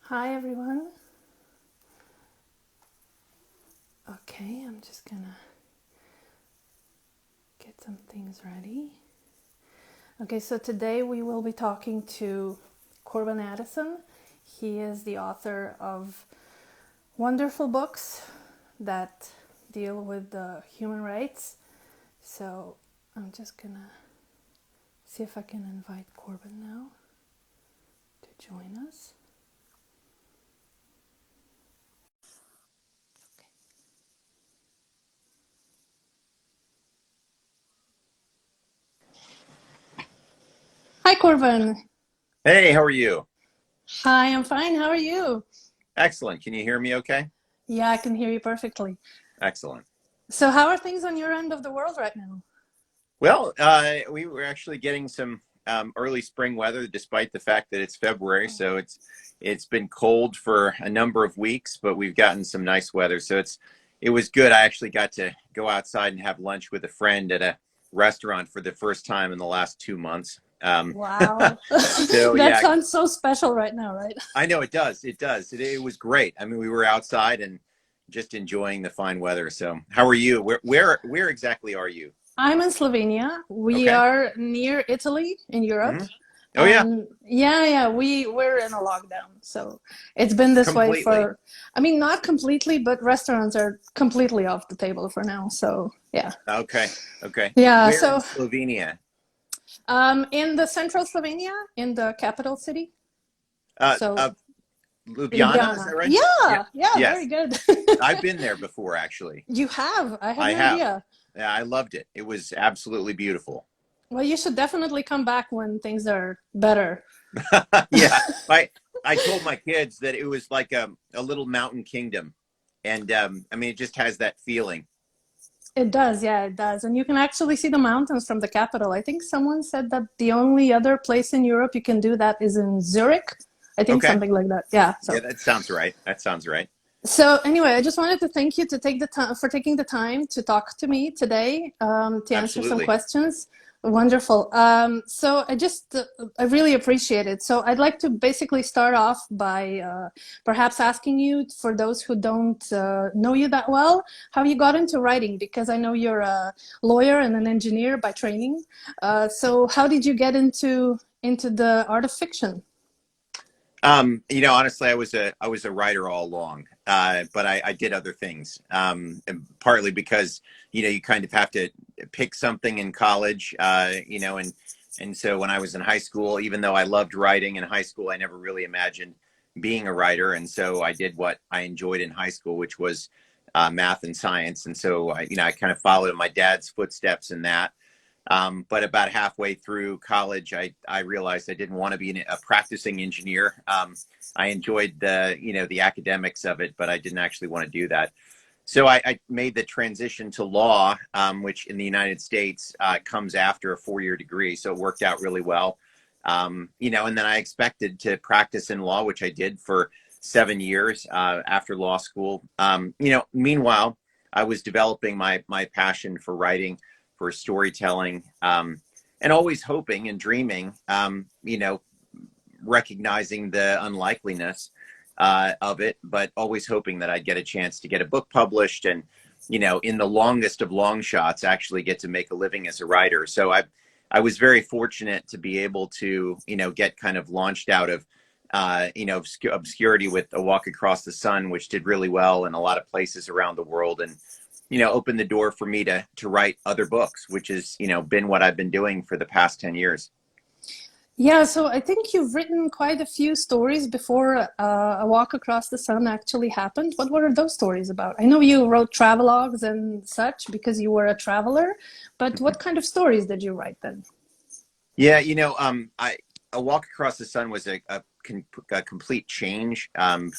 Hi everyone. Okay, I'm just gonna get some things ready. Okay, so today we will be talking to Corban Addison. He is the author of wonderful books that deal with human rights. So I'm just gonna see if I can invite Corban now to join us. Hi Corban. Hey, how are you? Hi, I'm fine. How are you? Excellent. Can you hear me okay? Yeah, I can hear you perfectly. Excellent. So how are things on your end of the world right now? Well, we were actually getting some early spring weather despite the fact that it's February, so it's been cold for a number of weeks, but we've gotten some nice weather. So it was good. I actually got to go outside and have lunch with a friend at a restaurant for the first time in the last 2 months. Wow. So That yeah, sounds so special right now, right? I know it does. It does. It was great. I mean, we were outside and just enjoying the fine weather. So, how are you? Where exactly are you? I'm in Slovenia. We Okay. are near Italy in Europe. Hmm. Oh yeah, And yeah, we're in a lockdown. So it's been this way completely. for, I mean, not completely, but restaurants are completely off the table for now. So yeah. Okay. Okay. Yeah. Where in So Slovenia? in the central Slovenia, in the capital city. Uh, So uh, Ljubljana, is Ljubljana. that right? Yeah. Yeah, very Yes. good. I've been there before, actually. You have. I had I no have. idea. Yeah, I loved it. It was absolutely beautiful. Well, you should definitely come back when things are better. Yeah. I told my kids that it was like a little mountain kingdom, and I mean, it just has that feeling. It does, yeah, it does. And you can actually see the mountains from the capital. I think someone said that the only other place in Europe you can do that is in Zurich. I think Okay. something like that. Yeah. Yeah, that sounds right. That sounds right. So anyway, I just wanted to thank you to take the time for taking the time to talk to me today, to answer some Absolutely. questions. Wonderful. So I really appreciate it. So I'd like to basically start off by perhaps asking you, for those who don't know you that well, how you got into writing, because I know you're a lawyer and an engineer by training. So how did you get into the art of fiction? Honestly, I was a writer all along, but I did other things. And partly because you kind of have to pick something in college, and so when I was in high school, even though I loved writing in high school, I never really imagined being a writer, and so I did what I enjoyed in high school, which was math and science, and so I kind of followed in my dad's footsteps in that. But about halfway through college, I realized I didn't want to be a practicing engineer. I enjoyed the academics of it, but I didn't actually want to do that. So I made the transition to law, which in the United States comes after a 4-year degree. So it worked out really well. And then I expected to practice in law, which I did for 7 years after law school. Meanwhile, I was developing my passion for writing, for storytelling, and always hoping and dreaming, recognizing the unlikeliness of it, but always hoping that I'd get a chance to get a book published and, in the longest of long shots, actually get to make a living as a writer. So I was very fortunate to be able to, get kind of launched out of, obscurity with A Walk Across the Sun, which did really well in a lot of places around the world. And opened the door for me to write other books, which has been what I've been doing for the past 10 years. Yeah, so I think you've written quite a few stories before A Walk Across the Sun actually happened. What were those stories about? I know you wrote travelogues and such because you were a traveler, but what kind of stories did you write then? Yeah, I A Walk Across the Sun was a complete change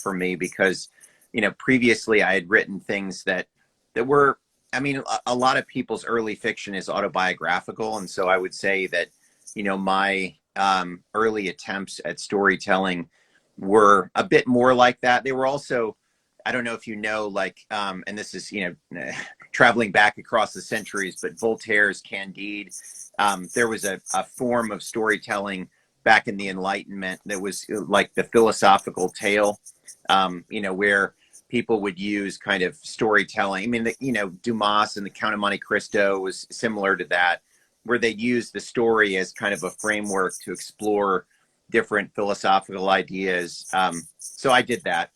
for me because previously I had written things that were, I mean, a lot of people's early fiction is autobiographical, and so I would say that my early attempts at storytelling were a bit more like that. They were also, I don't know if you know, like, and this is traveling back across the centuries, but Voltaire's Candide. There was a form of storytelling back in the Enlightenment that was like the philosophical tale, where people would use kind of storytelling. I mean, Dumas and the Count of Monte Cristo was similar to that, where they used the story as kind of a framework to explore different philosophical ideas. So I did that.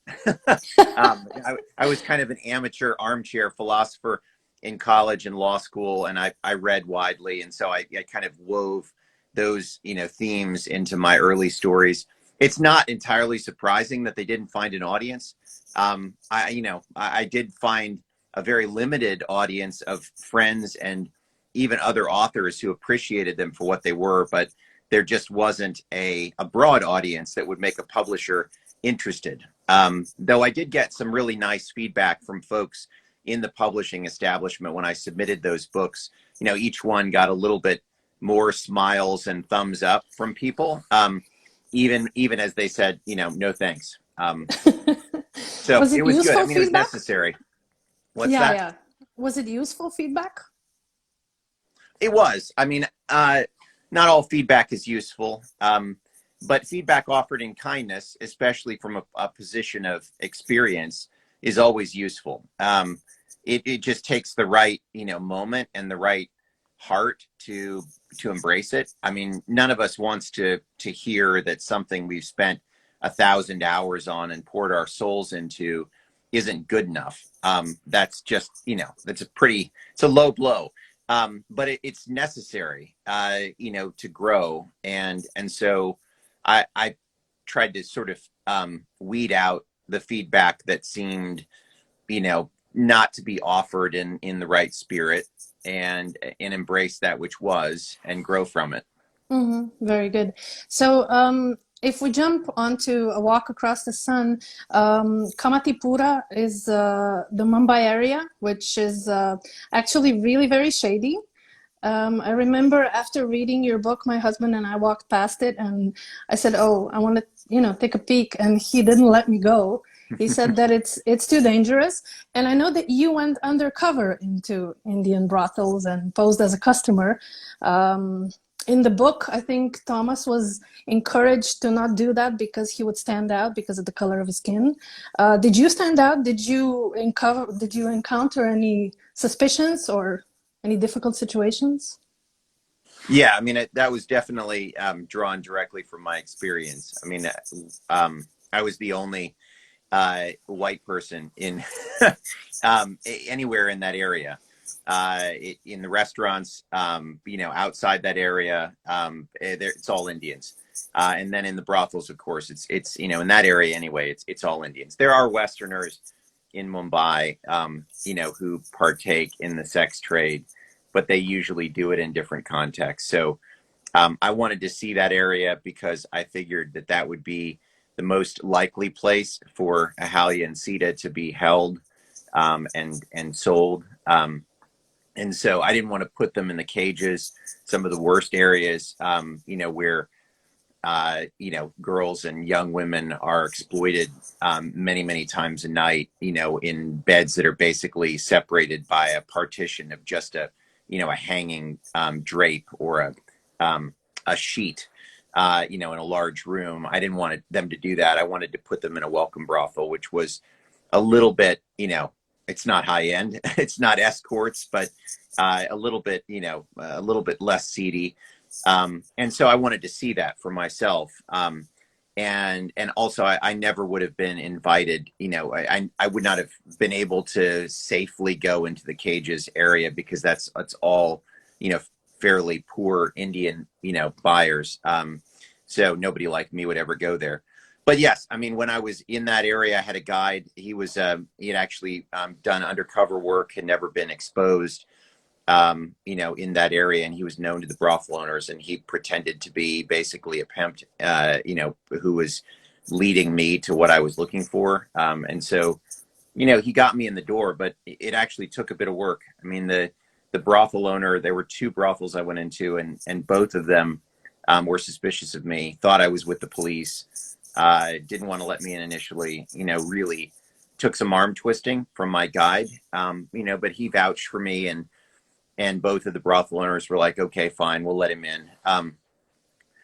I was kind of an amateur armchair philosopher in college and law school, and I read widely. And so I kind of wove those, themes into my early stories. It's not entirely surprising that they didn't find an audience. I did find a very limited audience of friends and even other authors who appreciated them for what they were, but there just wasn't a broad audience that would make a publisher interested. Though I did get some really nice feedback from folks in the publishing establishment when I submitted those books. Each one got a little bit more smiles and thumbs up from people, even as they said, no thanks. So Was it it was good. useful I mean, it was feedback? necessary. What's Yeah, that? yeah. Was it useful feedback? It was. I mean, not all feedback is useful, but feedback offered in kindness, especially from a position of experience, is always useful. It just takes the right, moment and the right heart to embrace it. I mean, none of us wants to hear that something we've spent 1,000 hours on and poured our souls into isn't good enough. That's just, it's a low blow. But it's necessary, to grow. And so I tried to sort of weed out the feedback that seemed, not to be offered in the right spirit, and embrace that which was and grow from it. Very good. So, if we jump onto A Walk Across the Sun, Kamatipura is the Mumbai area, which is actually really very shady. I remember after reading your book, my husband and I walked past it, and I said, "Oh, I want to, take a peek," and he didn't let me go. He said that it's too dangerous. And I know that you went undercover into Indian brothels and posed as a customer. In the book, I think Thomas was encouraged to not do that because he would stand out because of the color of his skin. Did you stand out? Did you encounter any suspicions or any difficult situations? Yeah, I mean, that was definitely drawn directly from my experience. I mean, I was the only white person in anywhere in that area, in the restaurants, outside that area, it's all Indians. And then in the brothels, of course, it's in that area anyway, it's all Indians. There are Westerners in Mumbai, who partake in the sex trade, but they usually do it in different contexts. So I wanted to see that area because I figured that would be the most likely place for Ahalya and Sita to be held, and sold. And so I didn't want to put them in the cages, some of the worst areas, where girls and young women are exploited many, many times a night, in beds that are basically separated by a partition of just a hanging drape or a sheet, in a large room. I didn't want them to do that. I wanted to put them in a welcome brothel, which was a little bit, it's not high end, it's not escorts, but a little bit, a little bit less seedy. And so I wanted to see that for myself. And also I never would have been invited, I would not have been able to safely go into the cages area because that's all, fairly poor Indian, buyers. So nobody like me would ever go there. But yes, I mean, when I was in that area, I had a guide. He had actually done undercover work, had never been exposed, in that area, and he was known to the brothel owners, and he pretended to be basically a pimp, who was leading me to what I was looking for. And so, he got me in the door, but it actually took a bit of work. I mean, the brothel owner, there were two brothels I went into, and both of them were suspicious of me, thought I was with the police, didn't want to let me in initially, really took some arm twisting from my guide, but he vouched for me, and both of the brothel owners were like, okay, fine, we'll let him in.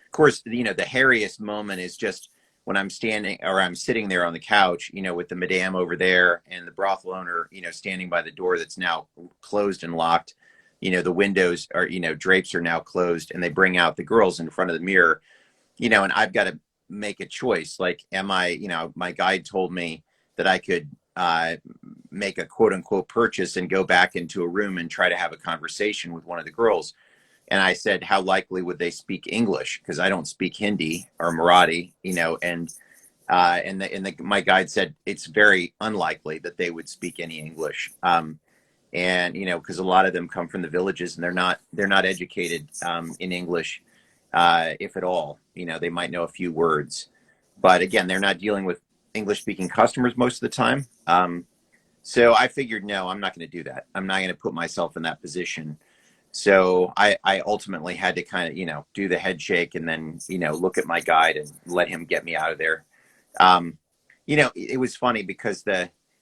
Of course, the hairiest moment is just when I'm standing or I'm sitting there on the couch, with the madame over there and the brothel owner, standing by the door that's now closed and locked. The windows are, drapes are now closed, and they bring out the girls in front of the mirror, and I've got to make a choice. Like, am I, my guide told me that I could make a quote unquote purchase and go back into a room and try to have a conversation with one of the girls. And I said, how likely would they speak English? Because I don't speak Hindi or Marathi, my guide said it's very unlikely that they would speak any English. And because a lot of them come from the villages, and they're not educated in English, if at all. They might know a few words, but again, they're not dealing with English speaking customers most of the time. So I figured, no, I'm not going to do that. I'm not going to put myself in that position. So I ultimately had to kind of, do the head shake and then, look at my guide and let him get me out of there. It was funny because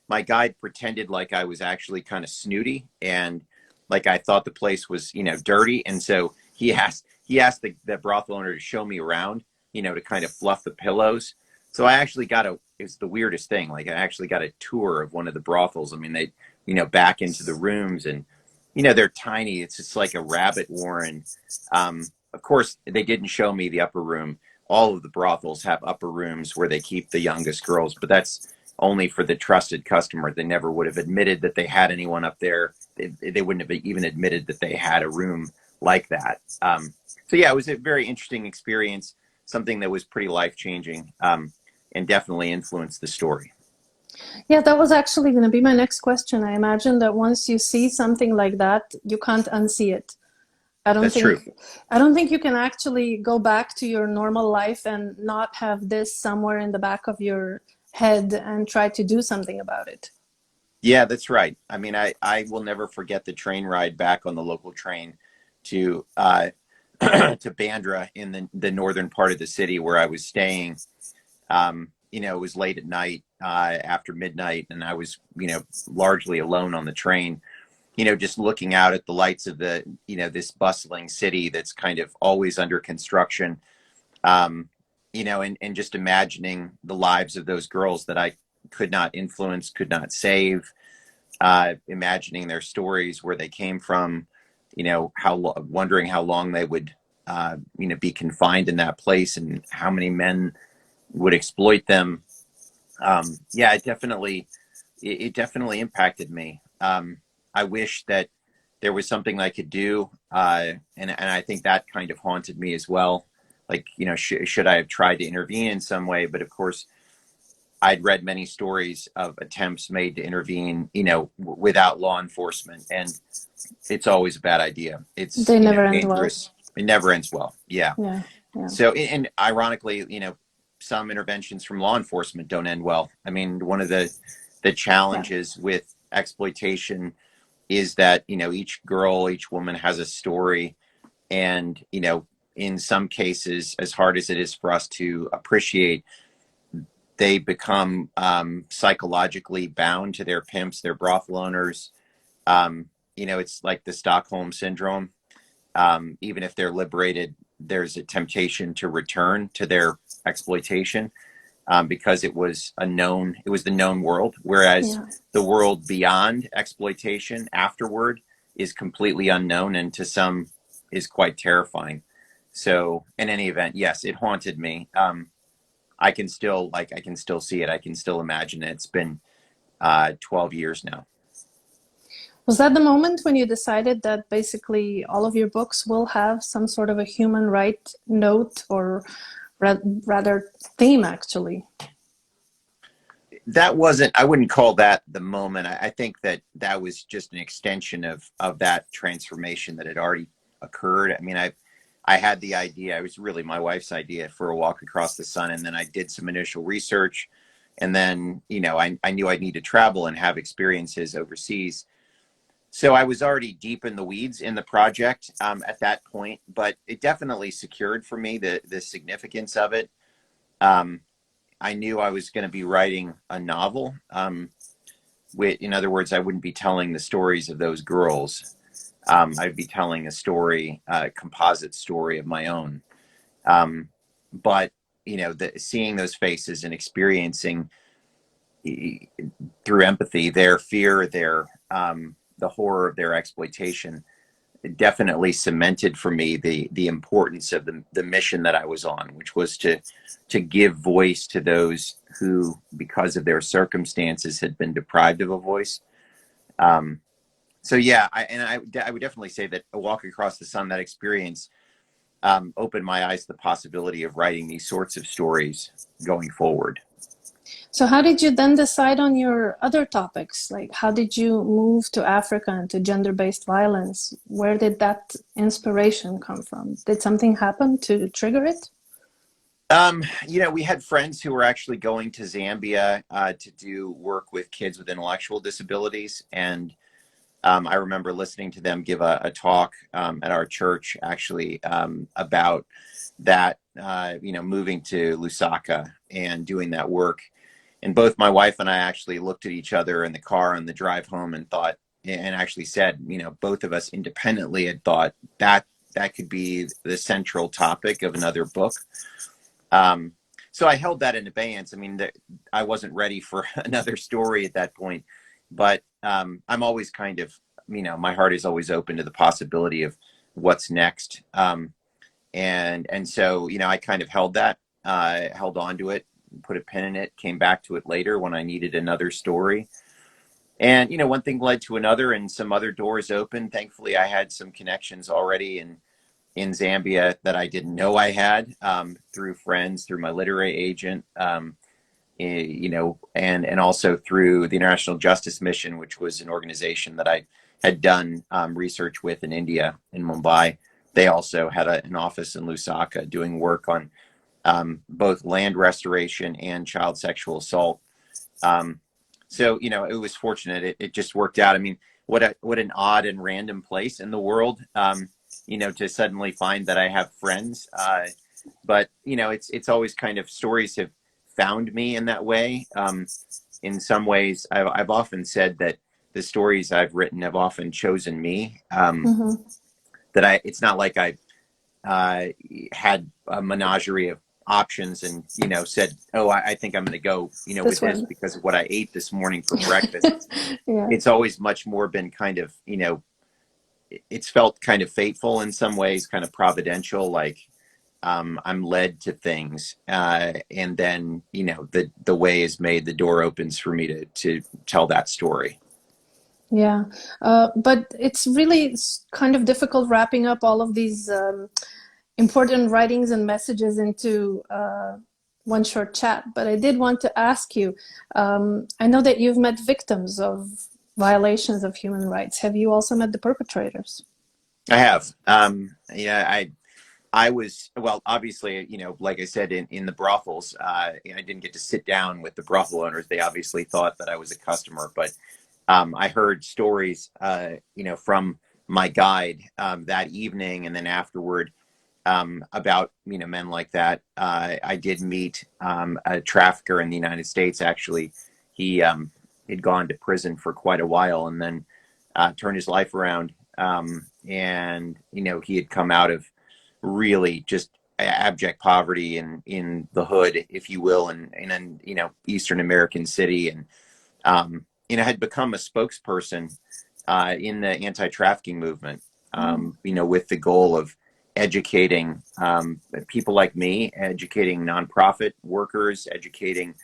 my guide pretended like I was actually kind of snooty and like I thought the place was, dirty. And so he asked the brothel owner to show me around, to kind of fluff the pillows. So I actually it's the weirdest thing. Like I actually got a tour of one of the brothels. I mean, they, back into the rooms, and, they're tiny. It's just like a rabbit warren. Of course, they didn't show me the upper room. All of the brothels have upper rooms where they keep the youngest girls, but that's only for the trusted customer. They never would have admitted that they had anyone up there. They wouldn't have even admitted that they had a room like that. So yeah, it was a very interesting experience, something that was pretty life-changing, and definitely influenced the story. Yeah, that was actually going to be my next question. I imagine that once you see something like that, you can't unsee it. I don't That's true. think I don't think you can actually go back to your normal life and not have this somewhere in the back of your head and try to do something about it. Yeah, that's right. I mean, I will never forget the train ride back on the local train to to Bandra in the northern part of the city where I was staying. It was late at night, after midnight, and I was, largely alone on the train, just looking out at the lights of this bustling city that's kind of always under construction, and just imagining the lives of those girls that I could not influence, could not save, imagining their stories, where they came from, wondering how long they would, be confined in that place and how many men would exploit them. Yeah, it definitely impacted me. I wish that there was something I could do. And I think that kind of haunted me as well. Like, should I have tried to intervene in some way? But of course, I'd read many stories of attempts made to intervene, without law enforcement. And it's always a bad idea. It's, They never end well. dangerous. It never ends well. Yeah. Yeah, yeah, So, and ironically, some interventions from law enforcement don't end well. I mean, one of the yeah. challenges with exploitation is that, each girl, each woman has a story. And, in some cases, as hard as it is for us to appreciate, they become psychologically bound to their pimps, their brothel owners. It's like the Stockholm syndrome. Even if they're liberated, there's a temptation to return to their exploitation, because it was the known world, whereas Yeah. the world beyond exploitation afterward is completely unknown, and to some is quite terrifying. So in any event, yes, it haunted me. I can still see it. I can still imagine it. It's been 12 years now. Was that the moment when you decided that basically all of your books will have some sort of a human right note, or rather theme, actually? I wouldn't call that the moment. I think that was just an extension of that transformation that had already occurred. I mean, I had the idea. It was really my wife's idea for A Walk Across the Sun. And then I did some initial research. And then, I knew I'd need to travel and have experiences overseas. So I was already deep in the weeds in the project, at that point, but it definitely secured for me the significance of it. I knew I was going to be writing a novel. In other words, I wouldn't be telling the stories of those girls. I'd be telling a story, a composite story of my own. But seeing those faces and experiencing through empathy their fear, their the horror of their exploitation, it definitely cemented for me the importance of the mission that I was on, which was to give voice to those who, because of their circumstances, had been deprived of a voice. So yeah, I would definitely say that A Walk Across the Sun, that experience, opened my eyes to the possibility of writing these sorts of stories going forward. So how did you then decide on your other topics? Like, how did you move to Africa and to gender-based violence? Where did that inspiration come from? Did something happen to trigger it? We had friends who were actually going to Zambia to do work with kids with intellectual disabilities, and I remember listening to them give a talk at our church, actually, about that. Moving to Lusaka and doing that work. And both my wife and I actually looked at each other in the car on the drive home and thought, and actually said, both of us independently had thought that that could be the central topic of another book. So I held that in abeyance. I mean, I wasn't ready for another story at that point, but I'm always kind of, my heart is always open to the possibility of what's next. And so, I kind of held on to it, put a pin in it, came back to it later when I needed another story. And, one thing led to another and some other doors opened. Thankfully, I had some connections already in Zambia that I didn't know I had, through friends, through my literary agent, and also through the International Justice Mission, which was an organization that I had done research with in India, in Mumbai. They also had an office in Lusaka doing work on both land restoration and child sexual assault. So, it was fortunate. It just worked out. I mean, what an odd and random place in the world, to suddenly find that I have friends. But, it's always kind of, stories have found me in that way. In some ways, I've often said that the stories I've written have often chosen me. Mm-hmm. It's not like I had a menagerie of options and said, oh, I think I'm going to go with this because of what I ate this morning for breakfast. Yeah. It's always much more been kind of, it's felt kind of fateful in some ways, kind of providential, like I'm led to things, and then the way is made, the door opens for me to tell that story. Yeah, but it's really kind of difficult wrapping up all of these important writings and messages into one short chat. But I did want to ask you, I know that you've met victims of violations of human rights. Have you also met the perpetrators? I have. I was, well, obviously, like I said, in the brothels, I didn't get to sit down with the brothel owners. They obviously thought that I was a customer, but I heard stories, from my guide that evening, and then afterward, about men like that. I did meet a trafficker in the United States. Actually, he had gone to prison for quite a while, and then turned his life around. And he had come out of really just abject poverty in the hood, if you will, in an Eastern American city, and had become a spokesperson in the anti-trafficking movement, with the goal of educating people like me, educating nonprofit workers, educating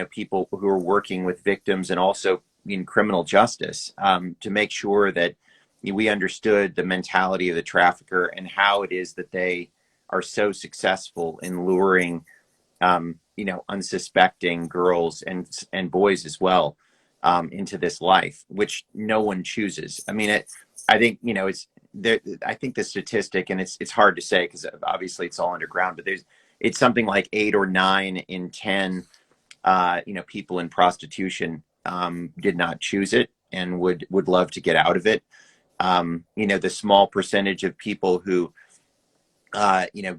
people who are working with victims, and also in criminal justice, to make sure that we understood the mentality of the trafficker and how it is that they are so successful in luring unsuspecting girls and boys as well, into this life, which no one chooses. I mean, I think it's there. I think the statistic, and it's hard to say because obviously it's all underground, but it's something like 8 or 9 in 10 people in prostitution did not choose it and would love to get out of it. The small percentage of people who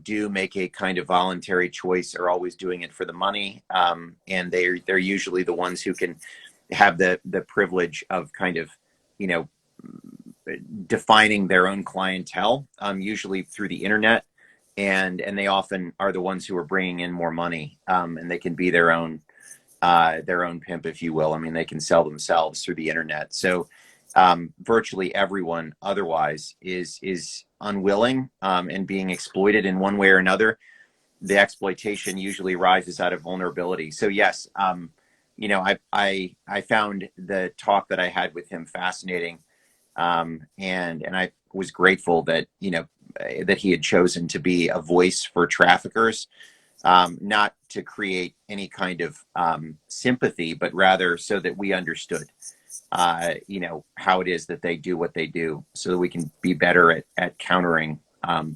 do make a kind of voluntary choice are always doing it for the money, and they're usually the ones who can have the privilege of kind of defining their own clientele, usually through the internet, and they often are the ones who are bringing in more money, and they can be their own pimp, if you will. I mean, they can sell themselves through the internet. So virtually everyone otherwise is unwilling and being exploited in one way or another. The exploitation usually rises out of vulnerability. So yes, I found the talk that I had with him fascinating, and I was grateful that that he had chosen to be a voice for traffickers, not to create any kind of sympathy, but rather so that we understood, how it is that they do what they do, so that we can be better at countering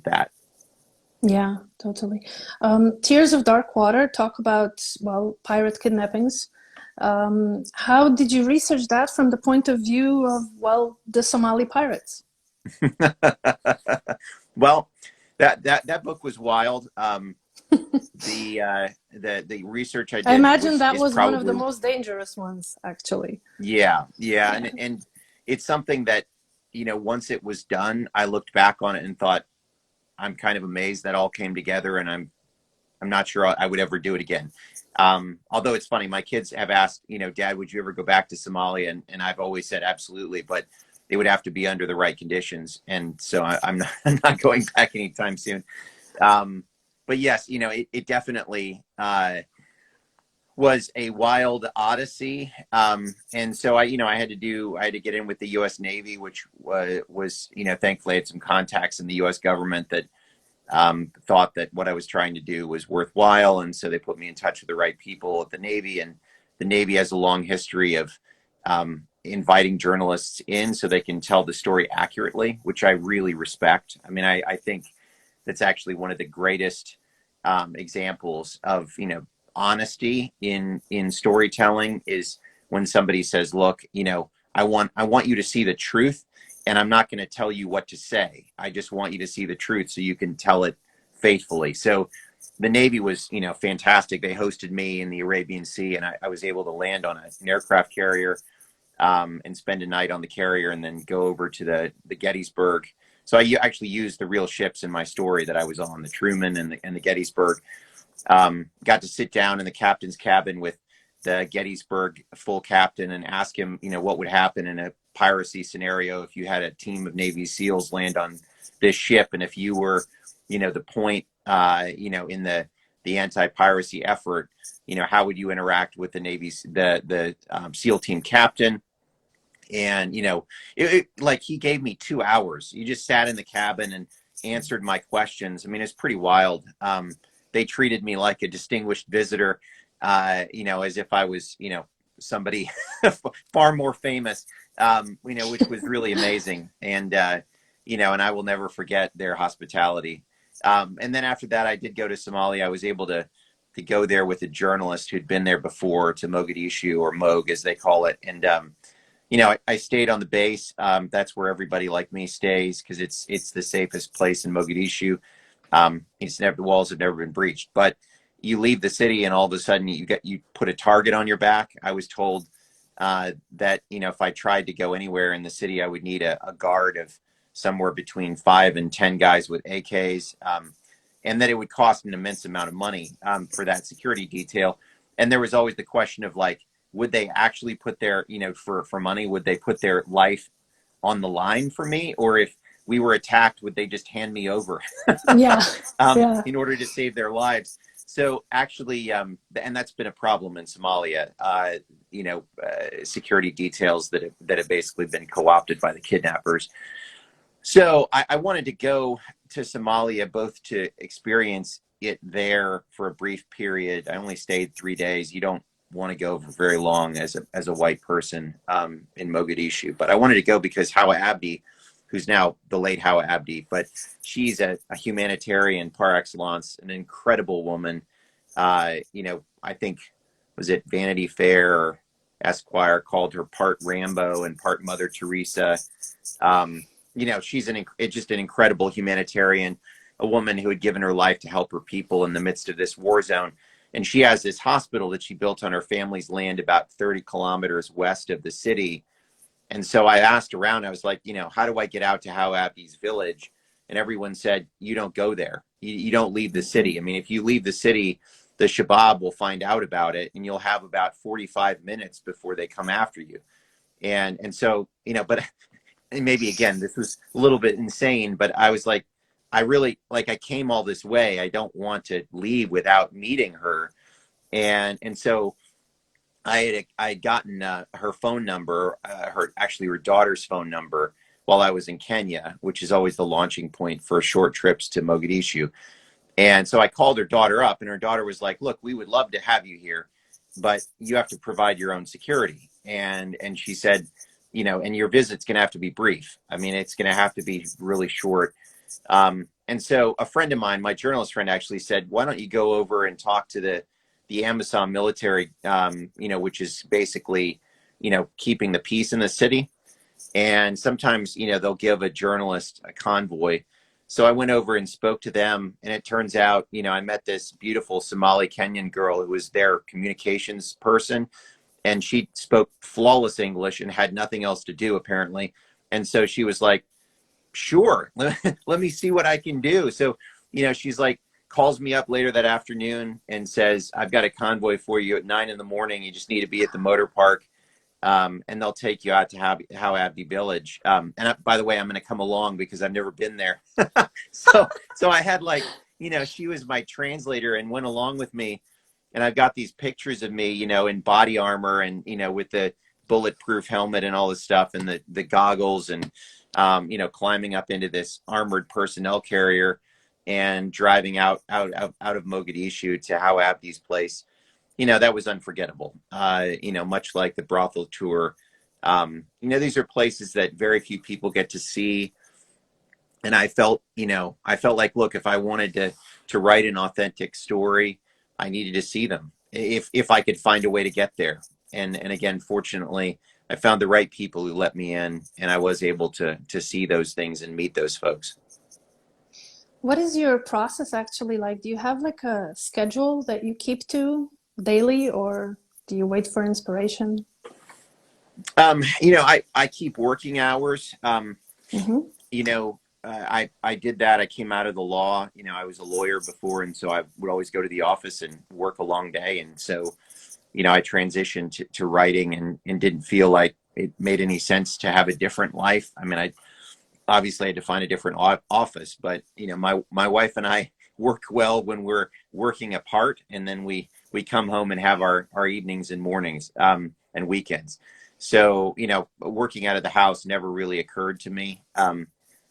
that. Yeah, totally. Tears of Dark Water talk about, well, pirate kidnappings. How did you research that from the point of view of, well, the Somali pirates? Well, that book was wild. The research I I did imagine was that is was one of the probably. most dangerous ones, actually. Yeah, Yeah. and it's something that, once it was done, I looked back on it and thought, I'm kind of amazed that all came together, and I'm not sure I would ever do it again. Although it's funny, my kids have asked, Dad, would you ever go back to Somalia? And I've always said absolutely, but it would have to be under the right conditions, and so I'm not I'm not going back anytime soon. Um, but yes, it definitely was a wild odyssey. And so I had to get in with the U.S. Navy, which was, thankfully I had some contacts in the U.S. government that thought that what I was trying to do was worthwhile. And so they put me in touch with the right people at the Navy. And the Navy has a long history of inviting journalists in so they can tell the story accurately, which I really respect. I mean, I think that's actually one of the greatest examples of, honesty in storytelling, is when somebody says, look, I want you to see the truth, and I'm not going to tell you what to say. I just want you to see the truth so you can tell it faithfully. So the Navy was, fantastic. They hosted me in the Arabian Sea, and I was able to land on an aircraft carrier, and spend a night on the carrier, and then go over to the Gettysburg. So I actually used the real ships in my story that I was on, the Truman and the Gettysburg. Got to sit down in the captain's cabin with the Gettysburg full captain and ask him, what would happen in a piracy scenario if you had a team of Navy SEALs land on this ship, and if you were, the point, in the anti-piracy effort, how would you interact with the Navy's the SEAL team captain? And like, he gave me 2 hours. He just sat in the cabin and answered my questions. I mean, it's pretty wild. They treated me like a distinguished visitor, as if I was, somebody far more famous, which was really amazing. And I will never forget their hospitality. And then after that, I did go to Somalia. I was able to go there with a journalist who'd been there before, to Mogadishu, or Moog as they call it. And I stayed on the base. That's where everybody like me stays, because it's the safest place in Mogadishu. The walls have never been breached, but you leave the city and all of a sudden you put a target on your back. I was told that if I tried to go anywhere in the city, I would need a guard of somewhere between 5 and 10 guys with AKs, and that it would cost an immense amount of money for that security detail. And there was always the question of, like, would they actually put their, for money, would they put their life on the line for me? Or if we were attacked, would they just hand me over Yeah, yeah. in order to save their lives? So actually, and that's been a problem in Somalia, security details that have basically been co-opted by the kidnappers. So I wanted to go to Somalia, both to experience it there for a brief period. I only stayed 3 days. You don't want to go for very long as a white person in Mogadishu, but I wanted to go because Hawa Abdi, who's now the late Hawa Abdi, but she's a humanitarian par excellence, an incredible woman. I think, was it Vanity Fair or Esquire called her part Rambo and part Mother Teresa. She's just an incredible humanitarian, a woman who had given her life to help her people in the midst of this war zone. And she has this hospital that she built on her family's land about 30 kilometers west of the city. And so I asked around, I was like, how do I get out to Hawa Abdi's village? and everyone said, you don't go there. You don't leave the city. I mean, if you leave the city, the Shabab will find out about it, and you'll have about 45 minutes before they come after you. And so, but and maybe again, this was a little bit insane, but I was like, I really, like, I came all this way. I don't want to leave without meeting her. And so I had gotten her phone number, her daughter's phone number, while I was in Kenya, which is always the launching point for short trips to Mogadishu. And so I called her daughter up, and her daughter was like, look, we would love to have you here, but you have to provide your own security. And she said, and your visit's going to have to be brief. I mean, it's going to have to be really short. And so a friend of mine, my journalist friend, actually said, why don't you go over and talk to the Amazon military, which is basically, keeping the peace in the city. And sometimes, they'll give a journalist a convoy. So I went over and spoke to them, and it turns out, I met this beautiful Somali Kenyan girl who was their communications person, and she spoke flawless English and had nothing else to do, apparently. And so she was like, sure, let me see what I can do. So, she's like, calls me up later that afternoon and says, I've got a convoy for you at 9 a.m. You just need to be at the motor park. And they'll take you out to How Abdi Village. By the way, I'm going to come along because I've never been there. so I had she was my translator and went along with me. And I've got these pictures of me, in body armor and, with the bulletproof helmet and all this stuff and the goggles and, climbing up into this armored personnel carrier and driving out of Mogadishu to How Abdi's place. That was unforgettable. Much like the brothel tour. These are places that very few people get to see. And I felt like, look, if I wanted to write an authentic story, I needed to see them if I could find a way to get there. And again, fortunately, I found the right people who let me in, and I was able to see those things and meet those folks. What is your process actually like? Do you have like a schedule that you keep to daily, or do you wait for inspiration? I keep working hours. Mm-hmm. I did that. I came out of the law. I was a lawyer before, and so I would always go to the office and work a long day. And so, I transitioned to writing and didn't feel like it made any sense to have a different life. I mean, I obviously had to find a different office, but my wife and I work well when we're working apart, and then we come home and have our evenings and mornings and weekends. So, working out of the house never really occurred to me.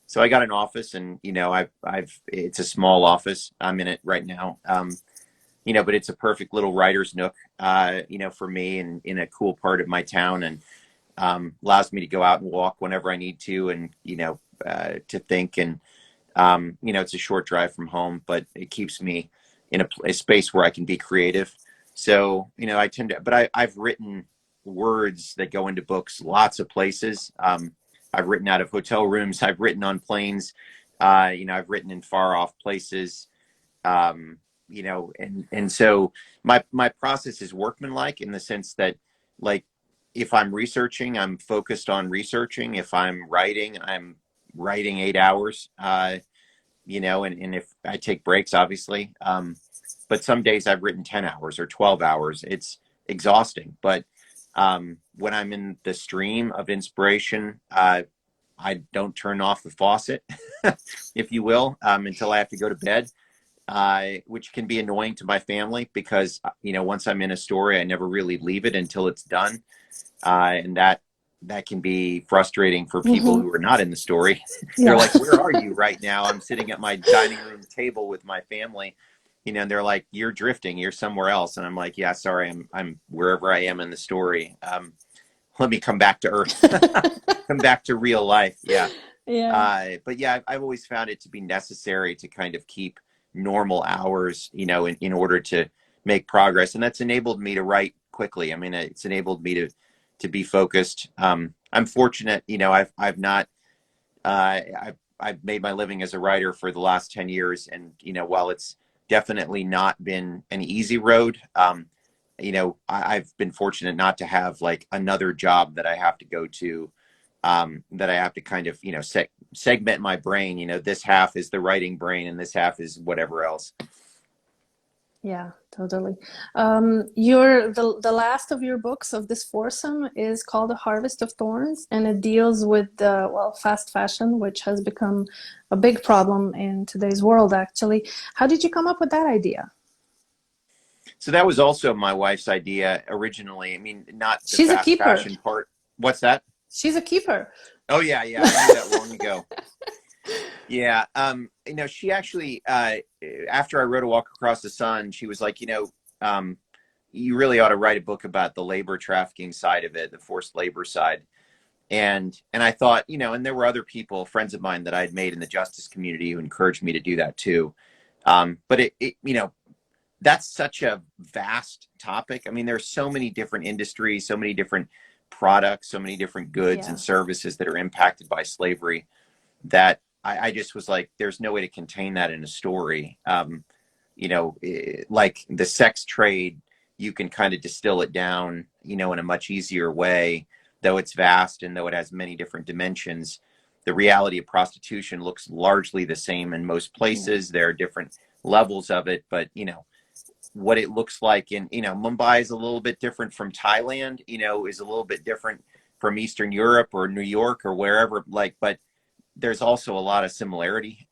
So I got an office, and it's a small office. I'm in it right now. But it's a perfect little writer's nook, for me, and in a cool part of my town, and allows me to go out and walk whenever I need to, and to think. And it's a short drive from home, but it keeps me in a space where I can be creative. So I tend to, but I've written words that go into books lots of places. I've written out of hotel rooms. I've written on planes. I've written in far off places. And so my process is workmanlike in the sense that, like, if I'm researching, I'm focused on researching. If I'm writing, I'm writing 8 hours, and if I take breaks, obviously. But some days I've written 10 hours or 12 hours. It's exhausting. But when I'm in the stream of inspiration, I don't turn off the faucet, if you will, until I have to go to bed. Which can be annoying to my family because, once I'm in a story, I never really leave it until it's done. And that can be frustrating for people Mm-hmm. who are not in the story. They're Yeah. like, where are you right now? I'm sitting at my dining room table with my family, and they're like, you're drifting, you're somewhere else. And I'm like, yeah, sorry, I'm wherever I am in the story. Let me come back to earth, come back to real life. Yeah. Yeah. But yeah, I've always found it to be necessary to kind of keep normal hours, in order to make progress. And that's enabled me to write quickly. I mean, it's enabled me to be focused. I'm fortunate, I've not, I've made my living as a writer for the last 10 years. And, while it's definitely not been an easy road, I've been fortunate not to have like another job that I have to go to that I have to kind of, segment my brain. This half is the writing brain and this half is whatever else. Yeah, totally. Your the last of your books of this foursome is called A Harvest of Thorns, and it deals with fast fashion, which has become a big problem in today's world, actually. How did you come up with that idea? So that was also my wife's idea originally. I mean, not the She's a fast keeper. fashion part. What's that? She's a keeper. Oh yeah, yeah, I knew that long ago. Yeah, she actually, after I wrote A Walk Across the Sun, she was like, you really ought to write a book about the labor trafficking side of it, the forced labor side. And I thought, and there were other people, friends of mine that I had made in the justice community who encouraged me to do that too. But that's such a vast topic. I mean, there's so many different industries, so many different products, so many different goods and Yeah, services that are impacted by slavery that I just was like, there's no way to contain that in a story. Like the sex trade, you can kind of distill it down, in a much easier way, though it's vast and though it has many different dimensions. The reality of prostitution looks largely the same in most yeah, places. There are different levels of it, but what it looks like in, Mumbai is a little bit different from Thailand, is a little bit different from Eastern Europe or New York or wherever, like, but there's also a lot of similarity.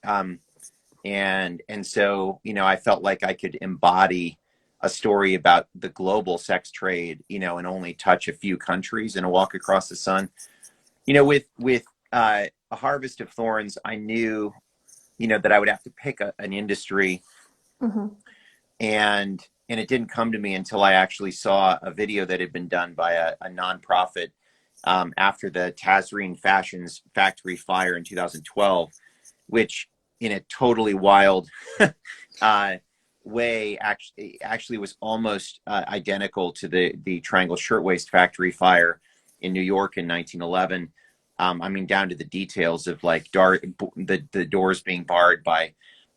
And so, I felt like I could embody a story about the global sex trade, and only touch a few countries in A Walk Across the Sun. With A Harvest of Thorns, I knew, that I would have to pick an industry, hmm, and it didn't come to me until I actually saw a video that had been done by a nonprofit after the Tazreen Fashions factory fire in 2012, which in a totally wild uh, way actually was almost identical to the Triangle Shirtwaist factory fire in New York in 1911. I mean, down to the details of like the doors being barred by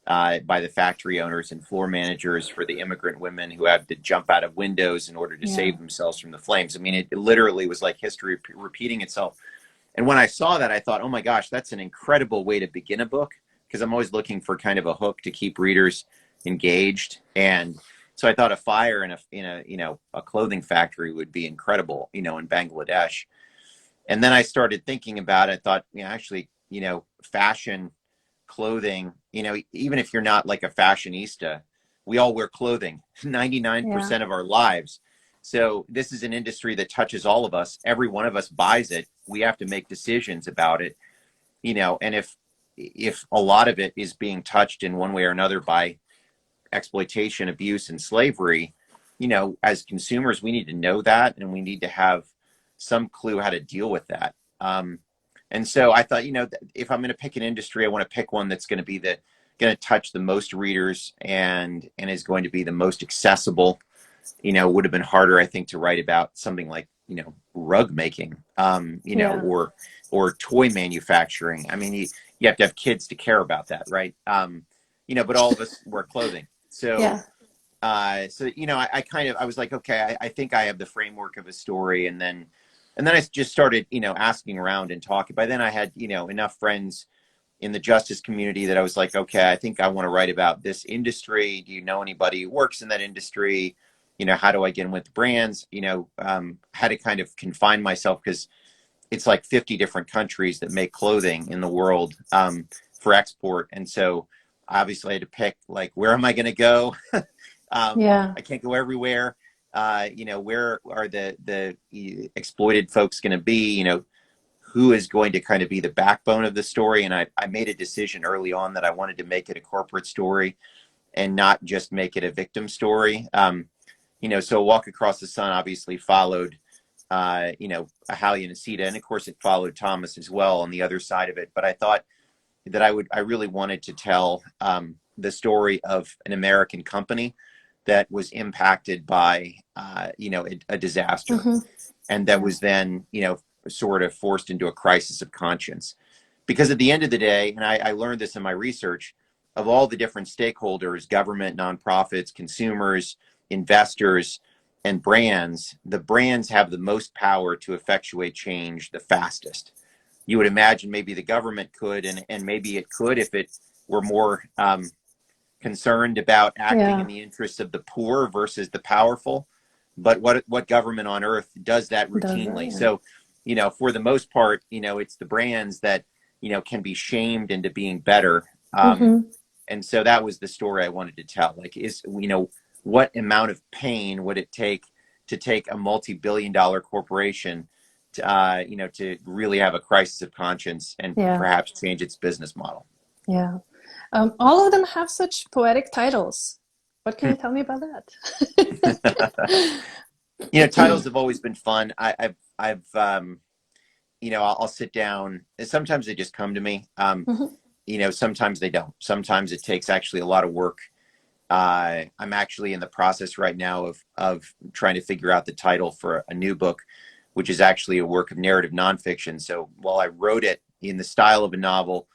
the factory owners and floor managers for the immigrant women who had to jump out of windows in order to yeah, save themselves from the flames. I mean, it literally was like history repeating itself. And when I saw that, I thought, oh my gosh, that's an incredible way to begin a book, because I'm always looking for kind of a hook to keep readers engaged. And so I thought a fire in a clothing factory would be incredible, in Bangladesh. And then I started thinking about it. I thought, actually, fashion, clothing, even if you're not like a fashionista, we all wear clothing yeah, 99% of our lives. So this is an industry that touches all of us. Every one of us buys it. We have to make decisions about it, and if a lot of it is being touched in one way or another by exploitation, abuse, and slavery, as consumers, we need to know that, and we need to have some clue how to deal with that. And so I thought, if I'm going to pick an industry, I want to pick one that's going to be going to touch the most readers and is going to be the most accessible. Would have been harder, I think, to write about something like, rug making, yeah, or toy manufacturing. I mean, you have to have kids to care about that, right? But all of us wear clothing. So yeah, I was like, okay, I think I have the framework of a story. And then I just started, asking around and talking. By then I had, enough friends in the justice community that I was like, okay, I think I want to write about this industry. Do you know anybody who works in that industry? How do I get in with brands? How to kind of confine myself, because it's like 50 different countries that make clothing in the world, for export. And so obviously I had to pick, like, where am I going to go? yeah, I can't go everywhere. Where are the exploited folks going to be? Who is going to kind of be the backbone of the story? And I made a decision early on that I wanted to make it a corporate story and not just make it a victim story. So Walk Across the Sun obviously followed, Ahalia and Asita, and of course it followed Thomas as well on the other side of it. But I thought that I really wanted to tell the story of an American company that was impacted by, a disaster, hmm, and that yeah, was then, sort of forced into a crisis of conscience. Because at the end of the day, and I learned this in my research, of all the different stakeholders, government, nonprofits, consumers, investors, and brands, the brands have the most power to effectuate change the fastest. you would imagine maybe the government could, and maybe it could if it were more concerned about acting in Yeah. the interests of the poor versus the powerful. But what government on earth does that Does that? routinely? Yeah. So, for the most part, it's the brands that, can be shamed into being better. Mm-hmm. And so that was the story I wanted to tell. Like, what amount of pain would it take to take a multi-billion-dollar corporation to really have a crisis of conscience and Yeah. perhaps change its business model? Yeah. All of them have such poetic titles. What can you tell me about that? Titles have always been fun. I'll sit down and sometimes they just come to me. Mhm. Sometimes they don't. Sometimes it takes actually a lot of work. I'm actually in the process right now of trying to figure out the title for a new book, which is actually a work of narrative nonfiction. So while I wrote it in the style of a novel,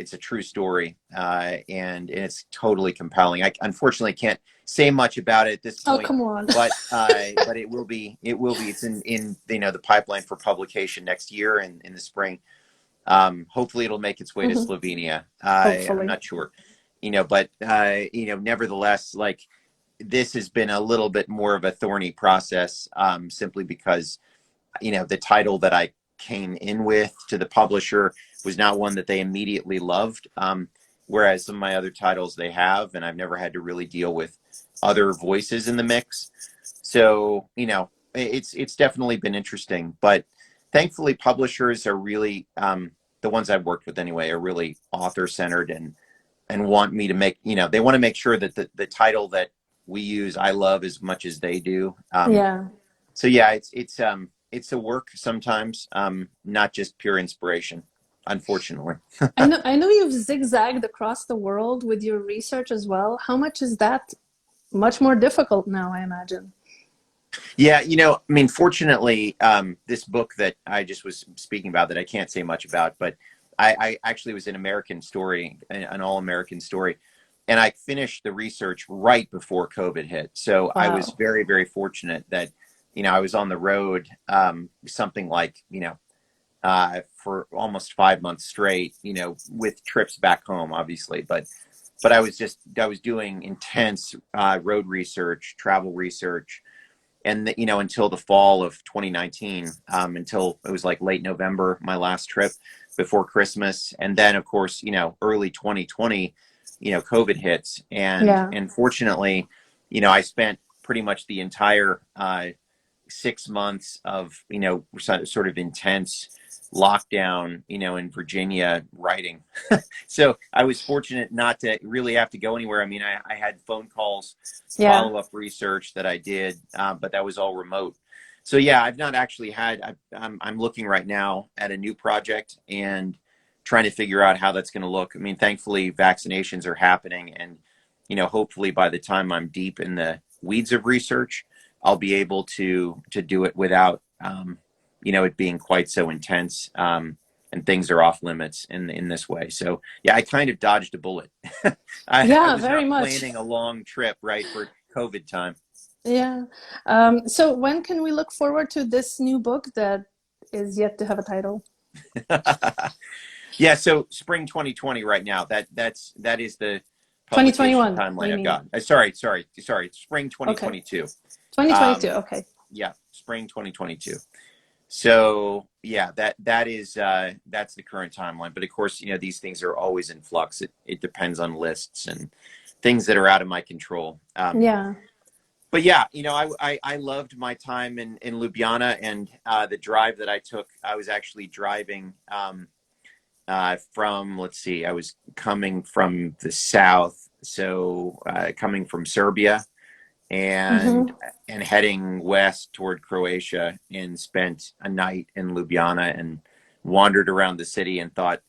it's a true story, and it's totally compelling. I unfortunately can't say much about it at this Oh, point, come on. but it will be. It's in the pipeline for publication next year in the spring. Hopefully, it'll make its way to Hmm. Slovenia. I'm Hopefully. not sure, but nevertheless, like this has been a little bit more of a thorny process, simply because the title that I came in with to the publisher was not one that they immediately loved. Whereas some of my other titles they have, and I've never had to really deal with other voices in the mix. So, it's definitely been interesting, but thankfully publishers are really, the ones I've worked with anyway, are really author centered and want me to make, they want to make sure that the title that we use, I love as much as they do. Yeah. So yeah, it's a work sometimes, not just pure inspiration, unfortunately. I know you've zigzagged across the world with your research as well. How much is that much more difficult now, I imagine? Yeah, I mean, fortunately, this book that I just was speaking about that I can't say much about, but I actually was an American story, an all-American story, and I finished the research right before COVID hit. So I was Wow. very, very fortunate that, I was on the road, something like, for almost 5 months straight, with trips back home, obviously, but I was doing intense road research, travel research, and until the fall of 2019, until it was like late November, my last trip before Christmas, and then of course early 2020, COVID hits, and Yeah. fortunately, I spent pretty much the entire 6 months of sort of intense lockdown, in Virginia writing. So I was fortunate not to really have to go anywhere. I mean, I had phone calls, Yeah. follow up research that I did, but that was all remote. So yeah, I've not actually had. I'm looking right now at a new project and trying to figure out how that's going to look. I mean, thankfully, vaccinations are happening, and hopefully by the time I'm deep in the weeds of research, I'll be able to do it without it being quite so intense. And things are off limits in this way. So yeah, I kind of dodged a bullet. I Yeah, was very not much. planning a long trip, right, for COVID time. Yeah. So when can we look forward to this new book that is yet to have a title? Yeah, so spring 2020 right now. That is the publication 2021, timeline you I've mean? got. Sorry. Spring Okay. 2022. 2022. Um, Okay. yeah, spring 2022. So yeah, that's the current timeline. But of course, these things are always in flux. It depends on lists and things that are out of my control. Yeah. But yeah, I loved my time in Ljubljana, and the drive that I took. I was actually driving from, let's see, I was coming from the south, so coming from Serbia, and Hmm. heading west toward Croatia, and spent a night in Ljubljana and wandered around the city and thought,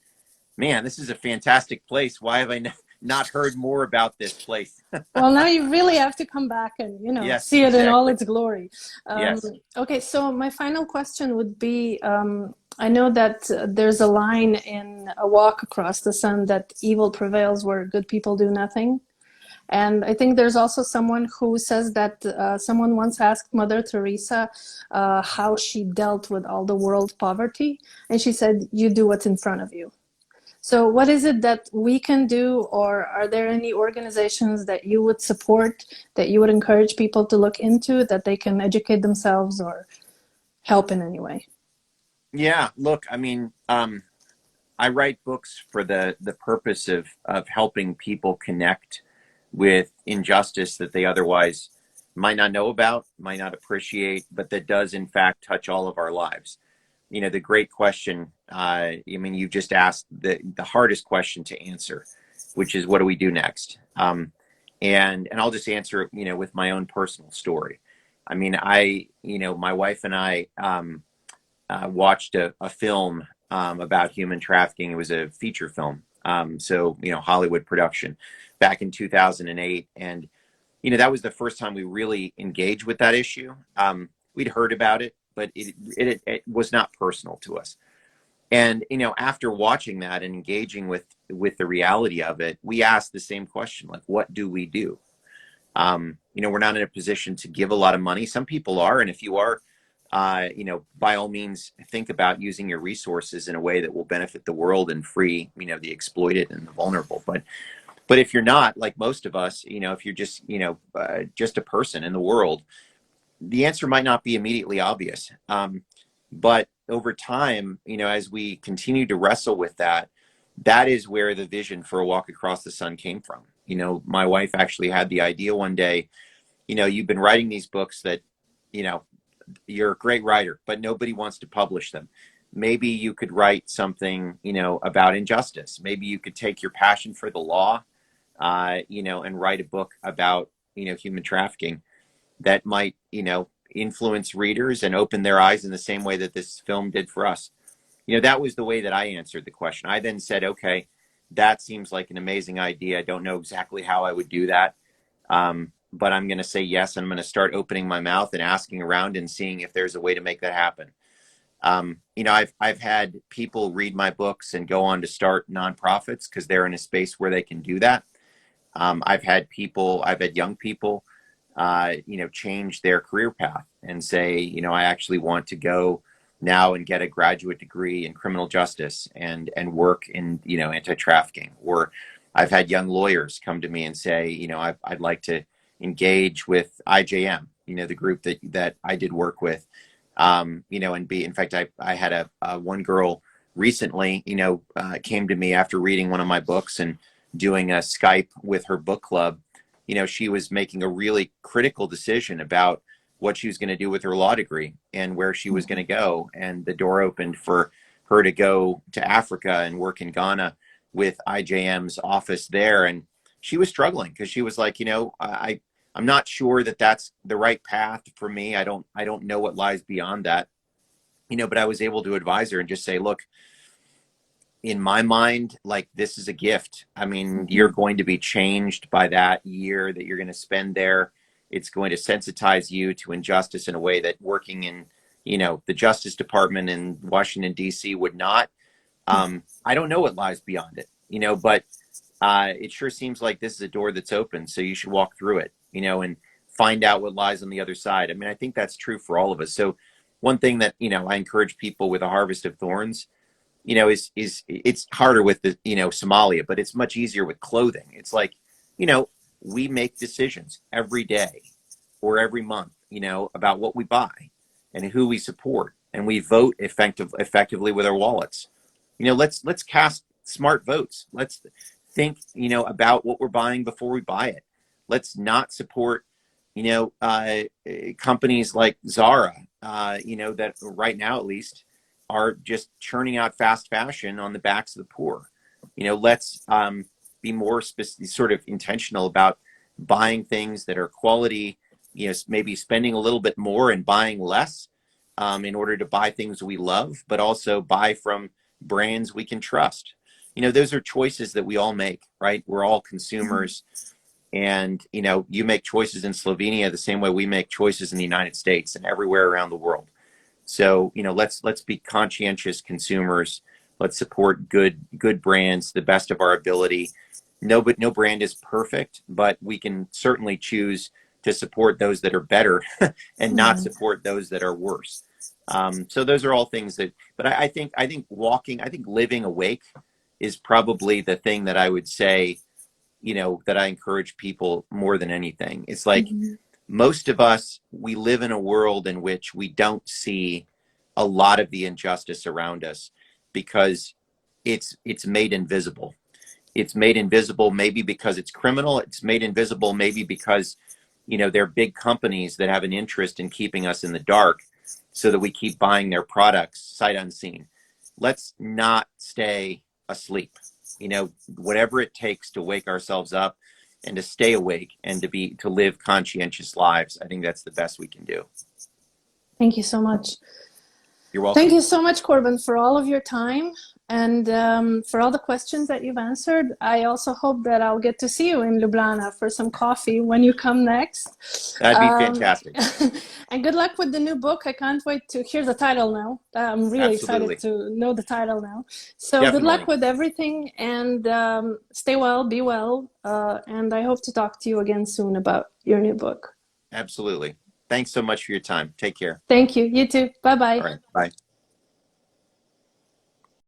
man, this is a fantastic place. Why have I not heard more about this place? Well, now you really have to come back and, Yes, see it in all exactly. its glory. Yes. Okay, so my final question would be, I know that there's a line in A Walk Across the Sun that evil prevails where good people do nothing. And I think there's also someone who says that someone once asked Mother Teresa how she dealt with all the world poverty. And she said, you do what's in front of you. So what is it that we can do, or are there any organizations that you would support, that you would encourage people to look into, that they can educate themselves or help in any way? Yeah, look, I mean, I write books for the purpose of helping people connect with injustice that they otherwise might not know about, might not appreciate, but that does in fact touch all of our lives. You know, the great question, I mean, you just asked the hardest question to answer, which is what do we do next? And I'll just answer it, you know, with my own personal story. I mean, my wife and I watched a film about human trafficking. It was a feature film, so you know, Hollywood production, back in 2008, and you know, that was the first time we really engaged with that issue. We'd heard about it, but it was not personal to us. And you know, after watching that and engaging with the reality of it, we asked the same question, like, what do we do? You know, we're not in a position to give a lot of money. Some people are, and if you are, you know, by all means, think about using your resources in a way that will benefit the world and free, you know, the exploited and the vulnerable. But if you're not, like most of us, you know, if you're just, you know, just a person in the world, the answer might not be immediately obvious. But over time, you know, as we continue to wrestle with that, that is where the vision for A Walk Across the Sun came from. You know, my wife actually had the idea one day, you know, you've been writing these books that, you know, you're a great writer, but nobody wants to publish them. Maybe you could write something, you know, about injustice. Maybe you could take your passion for the law, you know, and write a book about, you know, human trafficking that might, you know, influence readers and open their eyes in the same way that this film did for us. You know, that was the way that I answered the question. I then said, okay, that seems like an amazing idea. I don't know exactly how I would do that. But I'm going to say yes. I'm going to start opening my mouth and asking around and seeing if there's a way to make that happen. You know, I've had people read my books and go on to start nonprofits because they're in a space where they can do that. I've had young people, you know, change their career path and say, you know, I actually want to go now and get a graduate degree in criminal justice and work in, you know, anti-trafficking. Or I've had young lawyers come to me and say, you know, I'd like to engage with IJM, you know, the group that I did work with, you know, and in fact, I had one girl recently, you know, came to me after reading one of my books and doing a Skype with her book club. You know, she was making a really critical decision about what she was going to do with her law degree and where she was going to go. And the door opened for her to go to Africa and work in Ghana with IJM's office there. And she was struggling because she was like, you know, I'm not sure that that's the right path for me. I don't know what lies beyond that, you know, but I was able to advise her and just say, look, in my mind, like, this is a gift. I mean, you're going to be changed by that year that you're going to spend there. It's going to sensitize you to injustice in a way that working in, you know, the Justice Department in Washington, D.C. would not. I don't know what lies beyond it, you know, but it sure seems like this is a door that's open. So you should walk through it, you know, and find out what lies on the other side. I mean, I think that's true for all of us. So one thing that, you know, I encourage people with A Harvest of Thorns, you know, is it's harder with the, you know, Somalia, but it's much easier with clothing. It's like, you know, we make decisions every day or every month, you know, about what we buy and who we support, and we vote effectively with our wallets. You know, let's cast smart votes. Let's think, you know, about what we're buying before we buy it. Let's not support, you know, companies like Zara, you know, that right now at least are just churning out fast fashion on the backs of the poor. You know, let's be more sort of intentional about buying things that are quality, you know, maybe spending a little bit more and buying less in order to buy things we love, but also buy from brands we can trust. You know, those are choices that we all make, right? We're all consumers. And, you know, you make choices in Slovenia the same way we make choices in the United States and everywhere around the world. So, you know, let's be conscientious consumers. Let's support good brands, the best of our ability, No, but no brand is perfect, but we can certainly choose to support those that are better and not Mm-hmm. support those that are worse. So those are all things that, but I think walking, I think living awake is probably the thing that I would say, that I encourage people more than anything. It's like Mm-hmm. most of us, we live in a world in which we don't see a lot of the injustice around us because it's made invisible. It's made invisible maybe because it's criminal. It's made invisible maybe because, there are big companies that have an interest in keeping us in the dark so that we keep buying their products sight unseen. Let's not stay asleep. Whatever it takes to wake ourselves up and to stay awake and to live conscientious lives. I think that's the best we can do. Thank you so much. You're Thank welcome. you so much, Corban, for all of your time and for all the questions that you've answered. I also hope that I'll get to see you in Ljubljana for some coffee when you come next. That'd be fantastic. And good luck with the new book. I can't wait to hear the title now. I'm really excited Absolutely. to know the title now. So good luck Definitely. with everything and stay well, be well. And I hope to talk to you again soon about your new book. Absolutely. Thanks so much for your time. Take care. Thank you. You too. Bye All bye. right. Bye.